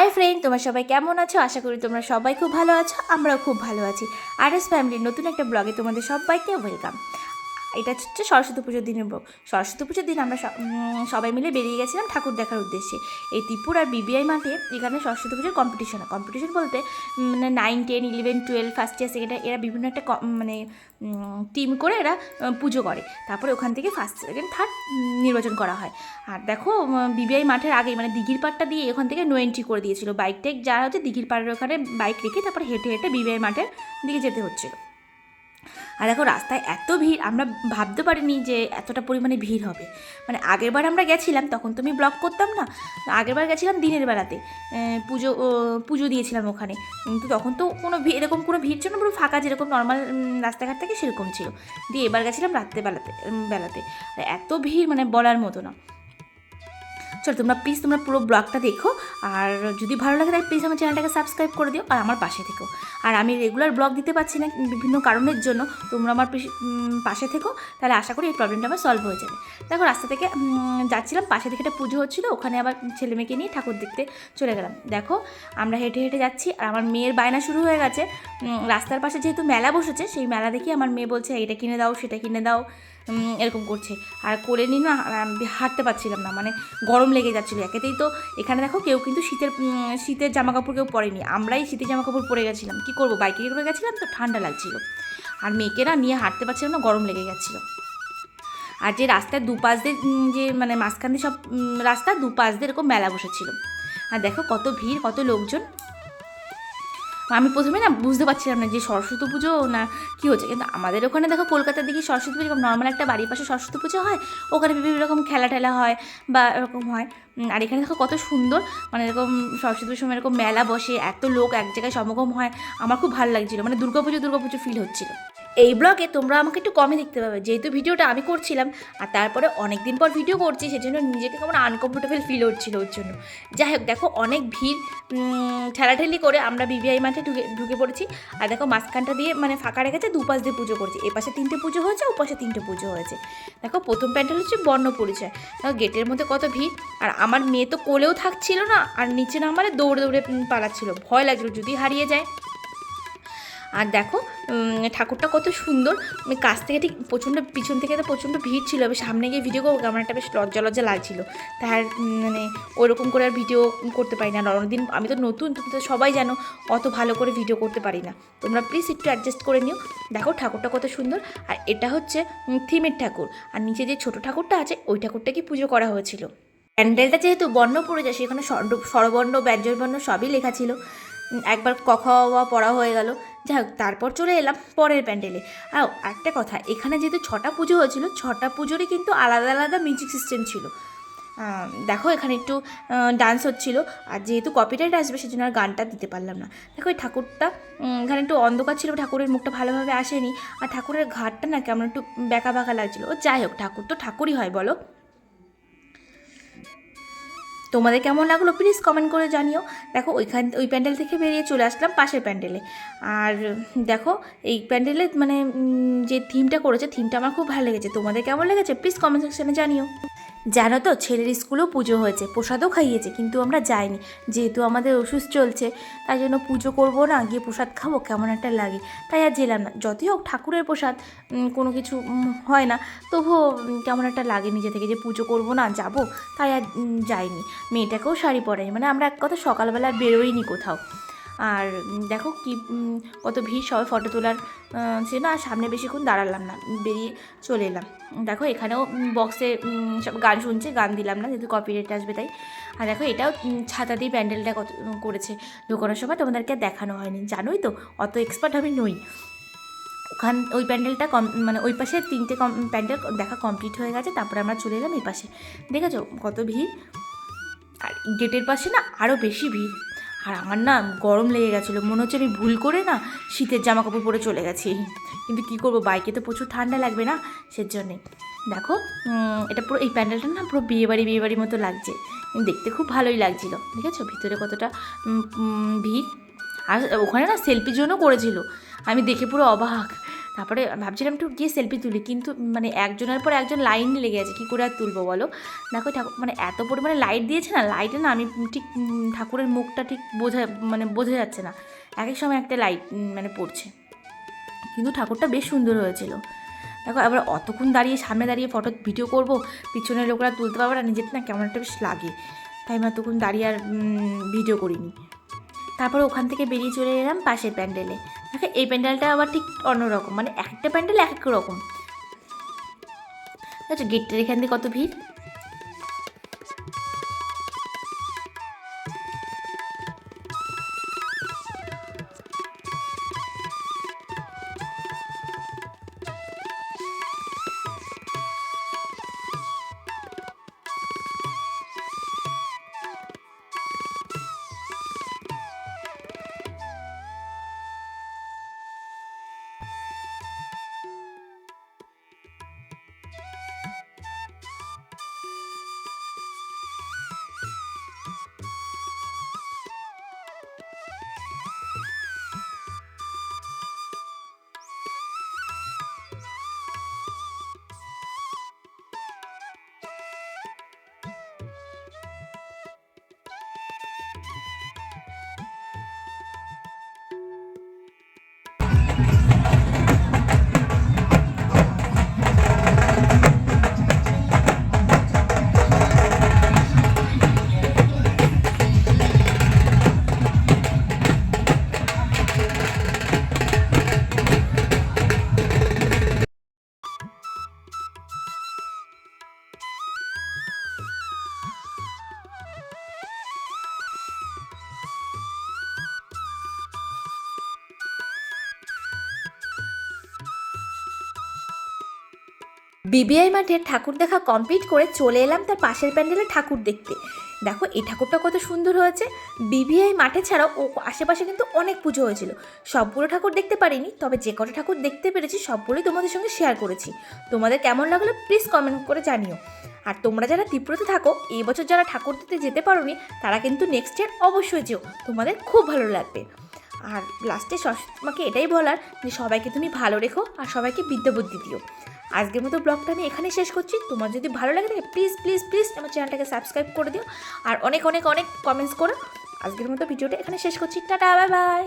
Hi friend, তোমরা সবাই কেমন আছো? আশা করি তোমরা সবাই খুব ভালো আছো। আমরাও খুব ভালো আছি। আরএস ফ্যামিলির নতুন একটা ব্লগে তোমাদের সবাইকে ওয়েলকাম। এটা হচ্ছে সরস্বতী পুজোর দিনের ব্লগ। সরস্বতী পুজোর দিন আমরা সবাই মিলে বেরিয়ে গেছিলাম ঠাকুর দেখার উদ্দেশ্যে। এই ত্রিপুরার বিবিআই মাঠে এখানে সরস্বতী পুজোর কম্পিটিশন হয়। কম্পিটিশন বলতে 9, 10, 11, 12 ফার্স্ট ইয়ার সেকেন্ড ইয়ার এরা বিভিন্ন একটা মানে টিম করে এরা পুজো করে। তারপরে ওখান থেকে ফার্স্ট সেকেন্ড থার্ড নির্বাচন করা হয়। আর দেখো বিবিআই মাঠের আগেই মানে দিঘির পাড়টা দিয়ে এখান থেকে নো এন্ট্রি করে দিয়েছিল। বাইক টেক যারা হচ্ছে দিঘির পাড়ের ওখানে বাইক রেখে তারপরে হেঁটে হেঁটে বিবিআই মাঠের দিকে যেতে হচ্ছিলো। আর দেখো রাস্তায় এত ভিড়, আমরা ভাবতে পারিনি যে এতটা পরিমাণে ভিড় হবে। মানে আগেরবার আমরা গেছিলাম তখন তো আমি ব্লগ করতাম না, আগেরবার গেছিলাম দিনের বেলাতে, পুজো দিয়েছিলাম ওখানে, কিন্তু তখন তো কোনো এরকম কোনো ভিড় ছিল না, পুরো ফাঁকা যেরকম নর্মাল রাস্তাঘাট থেকে সেরকম ছিল। দিয়ে এবার গেছিলাম বেলাতে এত ভিড় মানে বলার মতো না। চলো তোমরা পুরো ব্লগটা দেখো, আর যদি ভালো লাগে তাহলে প্লিজ আমার চ্যানেলটাকে সাবস্ক্রাইব করে দিও আর আমার পাশে থেকো। আর আমি রেগুলার ব্লগ দিতে পারছি না বিভিন্ন কারণের জন্য, তোমরা আমার পাশে থেকো, তাহলে আশা করি এই প্রবলেমটা আমার সলভ হয়ে যাবে। দেখো রাস্তা থেকে যাচ্ছিলাম, পাশে থেকে একটা পুজো হচ্ছিলো, ওখানে আবার ছেলে মেয়েকে নিয়ে ঠাকুর দেখতে চলে গেলাম। দেখো আমরা হেঁটে হেঁটে যাচ্ছি, আর আমার মেয়ের বায়না শুরু হয়ে গেছে। রাস্তার পাশে যেহেতু মেলা বসেছে, সেই মেলা দেখি আমার মেয়ে বলছে এটা কিনে দাও সেটা কিনে দাও, এরকম করছে। আর কোলে নিয়ে না হাঁটতে পারছিলাম না, মানে গরম লেগে যাচ্ছিলো। একেতেই তো এখানে দেখো কেউ কিন্তু শীতের জামা কাপড় কেউ পরেনি, আমরাই শীতের জামা কাপড় পরে গেছিলাম। কী করবো, বাইকে করে গেছিলাম তো ঠান্ডা লাগছিলো, আর মেয়েকে না নিয়ে হাঁটতে পারছিলাম না, গরম লেগে যাচ্ছিলো। আর যে রাস্তার দুপাশ দিয়ে যে মানে মাঝখান দিয়ে সব রাস্তার দুপাশ দিয়ে এরকম মেলা বসেছিল। আর দেখো কত ভিড়, কত লোকজন। আমি প্রথমে না বুঝতে পারছিলাম না যে সরস্বতী পুজো না কী হচ্ছে, কিন্তু আমাদের ওখানে দেখো কলকাতার দিকে সরস্বতী পুজো নর্মাল একটা বাড়ির পাশে সরস্বতী পুজো হয়, ওখানে বিভিন্ন রকম খেলা টেলা হয় বা এরকম হয়। আর এখানে দেখো কত সুন্দর, মানে এরকম সরস্বতী পুজোর সময় এরকম মেলা বসে, এত লোক এক জায়গায় সমাগম হয়, আমার খুব ভালো লাগছিলো, মানে দুর্গাপুজো ফিল হচ্ছিলো। এই ব্লগে তোমরা আমাকে একটু কমই দেখতে পাবে, যেহেতু ভিডিওটা আমি করছিলাম আর তারপরে অনেক দিন পর ভিডিও করছি, সেজন্য নিজেকে কেমন আনকমফোর্টেবল ফিল হচ্ছিলো ওর জন্য। যাই হোক দেখো অনেক ভিড়, ঠেলাঠেলি করে আমরা বিবিআই মাঠে ঢুকে পড়েছি। আর দেখো মাঝখানটা দিয়ে মানে ফাঁকা রেখেছে, দুপাশ দিয়ে পুজো করছে, এপাশে 3টে পুজো হয়েছে, ওপাশে 3টে পুজো হয়েছে। দেখো প্রথম প্যান্ডেল হচ্ছে বর্ণ পরিচয়। দেখো গেটের মধ্যে কত ভিড়, আর আমার মেয়ে তো কোলেও থাকছিল না, আর নিচে নামালে দৌড়ে দৌড়ে পালাচ্ছিল, ভয় লাগছিল যদি হারিয়ে যায়। আর দেখো ঠাকুরটা কত সুন্দর, কাছ থেকে ঠিক প্রচণ্ড পিছন থেকে তো প্রচণ্ড ভিড় ছিল, আমি সামনে গিয়ে ভিডিও করবো কেমন একটা বেশ লজ্জা লাগছিল, তার মানে ওরকম করে আর ভিডিও করতে পারি না। অন্যদিন আমি তো নতুন, তুমি তো সবাই জানো অত ভালো করে ভিডিও করতে পারি না, তোমরা প্লিজ একটু অ্যাডজাস্ট করে নিও। দেখো ঠাকুরটা কত সুন্দর, আর এটা হচ্ছে থিমের ঠাকুর, আর নিচে যে ছোটো ঠাকুরটা আছে ওই ঠাকুরটাকে পুজো করা হয়েছিল। প্যান্ডেলটা যেহেতু বর্ণ পড়ে যায়, সেখানে স্বরবর্ণ ব্যঞ্জনবর্ণ সবই লেখা ছিল, একবার ক খ পড়া হয়ে গেল। যাই হোক তারপর চলে এলাম পরের প্যান্ডেলে। আর একটা কথা, এখানে যেহেতু 6টা পুজো হয়েছিল, 6টা পুজোরই কিন্তু আলাদা আলাদা মিউজিক সিস্টেম ছিল। দেখো এখানে একটু ডান্স হচ্ছিলো, আর যেহেতু কপিরাইট আসবে সেজন্য আর গানটা দিতে পারলাম না। দেখো এই ঠাকুরটা এখানে একটু অন্ধকার ছিল, ঠাকুরের মুখটা ভালোভাবে আসেনি, আর ঠাকুরের ঘাটটা না কেমন একটু বেঁকা বাঁকা লাগছিলো। ও যাই হোক ঠাকুর তো ঠাকুরই হয় বলো। তোমাদের কেমন লাগলো প্লিজ কমেন্ট করে জানিও। দেখো ওই প্যান্ডেল থেকে বেরিয়ে চলে আসলাম পাশের প্যান্ডেলে। আর দেখো এই প্যান্ডেলে মানে যে থিমটা করেছে, থিমটা আমার খুব ভালো লেগেছে। তোমাদের কেমন লেগেছে প্লিজ কমেন্ট সেকশনে জানিও। জানো তো ছেলের স্কুলেও পুজো হয়েছে, প্রসাদও খাইয়েছে, কিন্তু আমরা যাইনি, যেহেতু আমাদের ওষুধ চলছে, তাই জন্য পুজো করবো না, গিয়ে প্রসাদ খাবো কেমন একটা লাগে, তাই আর যেলাম না। যতই হোক ঠাকুরের প্রসাদ কোনো কিছু হয় না, তবুও কেমন একটা লাগে নিজে থেকে যে পুজো করবো না, যাবো, তাই আর যাইনি। মেয়েটাকেও শাড়ি পরাই, মানে আমরা এক কথা সকালবেলা বেরোইনি কোথাও। আর দেখো কি কত ভিড়, সবাই ফটো তোলার ছিল, আর সামনে বেশিক্ষণ দাঁড়ালাম না, বেরিয়ে চলে এলাম। দেখো এখানেও বক্সে সব গান শুনছে, গান দিলাম না যেহেতু কপিরাইট আসবে তাই। আর দেখো এটাও ছাতা দিয়ে প্যান্ডেলটা কত করেছে, ঢোকানোর সময় তোমাদেরকে আর দেখানো হয়নি, জানোই তো অত এক্সপার্ট আমি নই। ওই প্যান্ডেলটা মানে ওই পাশে 3টে প্যান্ডেল দেখা কমপ্লিট হয়ে গেছে, তারপরে আমরা চলে এলাম এই পাশে। দেখেছো কত ভিড়, আর গেটের পাশে না আরও বেশি ভিড়। আর আমার না গরম লেগে গেছিলো, মনে হচ্ছে আমি ভুল করে না শীতের জামা কাপড় পরে চলে গেছি, কিন্তু কী করবো, বাইকে তো প্রচুর ঠান্ডা লাগবে না, সেজন্যে। দেখো এটা পুরো এই প্যান্ডেলটা না পুরো বিয়েবাড়ির মতো লাগছে, দেখতে খুব ভালোই লাগছিলো। দেখেছো ভিতরে কতটা ভিড়, আর ওখানে না সেলফির জন্য করেছিল, আমি দেখে পুরো অবাক। তারপরে ভাবছিলাম একটু গিয়ে সেলফি তুলি, কিন্তু মানে একজনের পর একজন লাইন লেগে আছে, কী করে আর তুলবো বলো। দেখো ঠাকুর মানে এত পরিমাণে লাইট দিয়েছে না, লাইটে না আমি ঠিক ঠাকুরের মুখটা ঠিক বোঝা যাচ্ছে না, এক এক সময় একটা লাইট মানে পড়ছে, কিন্তু ঠাকুরটা বেশ সুন্দর হয়েছিল। দেখো আবার অতক্ষণ দাঁড়িয়ে সামনে দাঁড়িয়ে ফটো ভিডিও করব, পিছনের লোকরা তুলতে পারবে না, নিজের না কেমন একটা বেশ লাগে, তাই আমি অতক্ষণ দাঁড়িয়ে আর ভিডিও করিনি। তারপর ওখান থেকে বেরিয়ে চলে এলাম পাশের প্যান্ডেলে। দেখো এই প্যান্ডেলটা আবার ঠিক অন্যরকম, মানে একটা প্যান্ডেল এক এক রকম। আচ্ছা গেটটার এখান থেকে কত ভিড়। বিবিআই মাঠে ঠাকুর দেখা কমপ্লিট করে চলে এলাম তার পাশের প্যান্ডেলে ঠাকুর দেখতে। দেখো এই ঠাকুরটা কত সুন্দর হয়েছে। বিবিআই মাঠে ছাড়াও ও আশেপাশে কিন্তু অনেক পুজো হয়েছিল, সবগুলো ঠাকুর দেখতে পারিনি, তবে যে কটা ঠাকুর দেখতে পেরেছি সবগুলোই তোমাদের সঙ্গে শেয়ার করেছি। তোমাদের কেমন লাগলো প্লিজ কমেন্ট করে জানিও। আর তোমরা যারা ত্রিপুরাতে থাকো, এই বছর যারা ঠাকুর দেখতে যেতে পারোনি তারা কিন্তু নেক্সট ইয়ার অবশ্যই যেও, তোমাদের খুব ভালো লাগবে। আর লাস্টে তোমাকে এটাই বলার যে সবাইকে তুমি ভালো রেখো আর সবাইকে বিদ্যা বুদ্ধি দিও। আজকের মতো ব্লগটা আমি এখানে শেষ করছি। তোমার যদি ভালো লাগে থাকে প্লিজ প্লিজ প্লিজ আমার চ্যানেলটাকে সাবস্ক্রাইব করে দিও আর অনেক অনেক অনেক কমেন্টস করো। আজকের মতো ভিডিওটা এখানে শেষ করছি। Tata, bye bye.